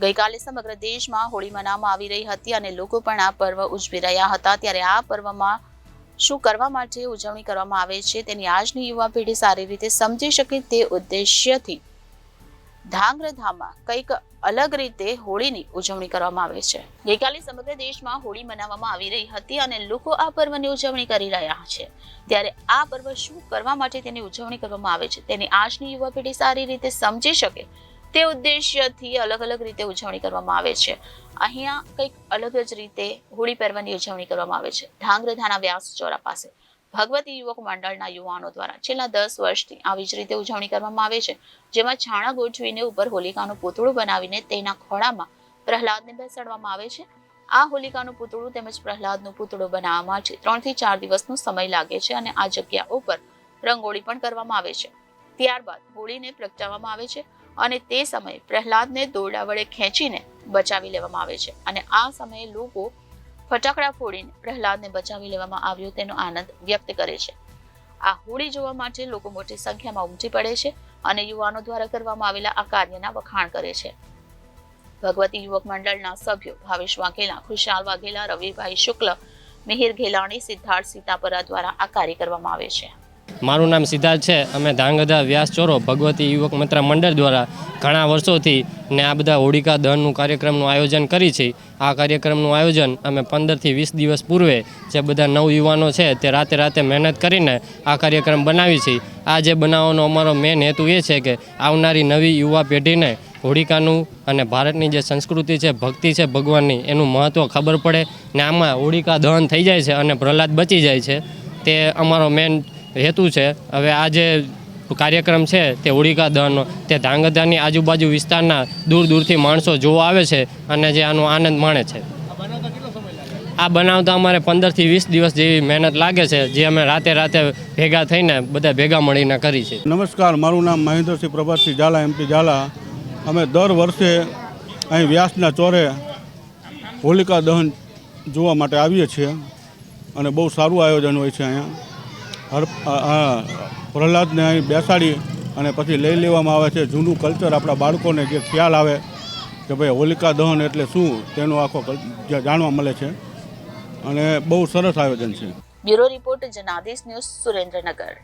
ગઈકાલે સમગ્ર દેશમાં હોળી મનાવવામાં આવી રહી હતી અને લોકો પણ આ પર્વ ઉજવી રહ્યા હતા। ત્યારે આ પર્વમાં શું કરવા માટે ઉજવણી કરવામાં આવે છે તેની આજની યુવા પેઢી સારી રીતે સમજી શકે તે ઉદ્દેશ્યથી ધાંગ્રધામમાં કંઈક અલગ રીતે હોળીની ઉજવણી કરવામાં આવે છે। ગઈકાલે સમગ્ર દેશમાં હોળી મનાવવામાં આવી રહી હતી અને લોકો આ પર્વની ઉજવણી કરી રહ્યા છે। ત્યારે આ પર્વ શું કરવા માટે તેની ઉજવણી કરવામાં આવે છે તેની આજની યુવા પેઢી સારી રીતે સમજી શકે તે ઉદ્દેશ્યથી અલગ અલગ રીતે ઉજવણી કરવામાં આવે છે। અહીંયા કંઈક અલગ જ રીતે હોળી પર્વની ઉજવણી કરવામાં આવે છે। ધાંગ્રધાના વ્યાસ ચોરા પાસે ભગવતી યુવક મંડળના યુવાનો દ્વારા છેલ્લા 10 વર્ષથી આવી જ રીતે ઉજવણી કરવામાં આવે છે, જેમાં છાણા ગોઠવીને ઉપર હોલિકાનું પૂતળું બનાવીને તેના ખોળામાં પ્રહલાદને બેસાડવામાં આવે છે। આ હોલિકાનું પૂતળું તેમજ પ્રહલાદનું પૂતળું બનાવવા માટે 3 થી 4 દિવસનો સમય લાગે છે અને આ જગ્યા ઉપર રંગોળી પણ કરવામાં આવે છે। ત્યારબાદ હોળીને પ્રગટાવવામાં આવે છે અને તે સમયે પ્રહલાદને દોરડા વડે ખેંચીને બચાવી લેવામાં આવે છે અને આ સમયે લોકો ફટાકડા ફોડીને પ્રહલાદને બચાવી લેવામાં આવ્યો તેનો આનંદ વ્યક્ત કરે છે। આ હોળી જોવા માટે લોકો મોટી સંખ્યામાં ઉમટી પડે છે અને યુવાનો દ્વારા કરવામાં આવેલા આ કાર્યના વખાણ કરે છે। ભગવતી યુવક મંડળના સભ્યો ભાવેશ વાઘેલા, ખુશાલ વાઘેલા, રવિભાઈ શુક્લ, મિહિર ઘેલાણી, સિદ્ધાર્થ સીતાપરા દ્વારા આ કાર્ય કરવામાં આવે છે। મારું નામ સિદ્ધાર્થ છે। અમે ધાંગધ્રા વ્યાસ ચોરો ભગવતી યુવક મિત્ર મંડળ દ્વારા ઘણા વર્ષોથી ને આ બધા હોળિકા દહનનું કાર્યક્રમનું આયોજન કરી છે। આ કાર્યક્રમનું આયોજન અમે 15 થી 20 દિવસ પૂર્વે જે બધા નવયુવાનો છે તે રાતે મહેનત કરીને આ કાર્યક્રમ બનાવી છે। આ જે બનાવવાનો અમારો મેઇન હેતુ એ છે કે આવનારી નવી યુવા પેઢીને હોળિકાનું અને ભારતની જે સંસ્કૃતિ છે, ભક્તિ છે ભગવાનની, એનું મહત્ત્વ ખબર પડે ને આમાં હોળિકા દહન થઈ જાય છે અને પ્રહલાદ બચી જાય છે, તે અમારો મેઇન હેતુ છે। હવે આ જે કાર્યક્રમ છે તે હોળિકા દહનનો તે ધાંગધ્રાની આજુબાજુ વિસ્તારના દૂરથી માણસો જોવા આવે છે અને જે આનો આનંદ માણે છે। આ બનાવતા અમારે 15 થી 20 દિવસ જેવી મહેનત લાગે છે, જે અમે રાતે ભેગા થઈને બધા ભેગા મળીને કરી છે। નમસ્કાર, મારું નામ મહેન્દ્રસિંહ પ્રભાતસિંહ ઝાલા, એમપી ઝાલા। અમે દર વર્ષે અહીં વ્યાસના ચોરે હોલિકા દહન જોવા માટે આવીએ છીએ અને બહુ સારું આયોજન હોય છે। અહીંયા પ્રહલાદને અહીં બેસાડી અને પછી લઈ લેવામાં આવે છે। જૂનું કલ્ચર આપણા બાળકોને જે ખ્યાલ આવે કે ભાઈ હોલિકા દહન એટલે શું તેનો આખો જાણવા મળે છે અને બહુ સરસ આયોજન છે। Bureau report Janadesh news, Surendranagar.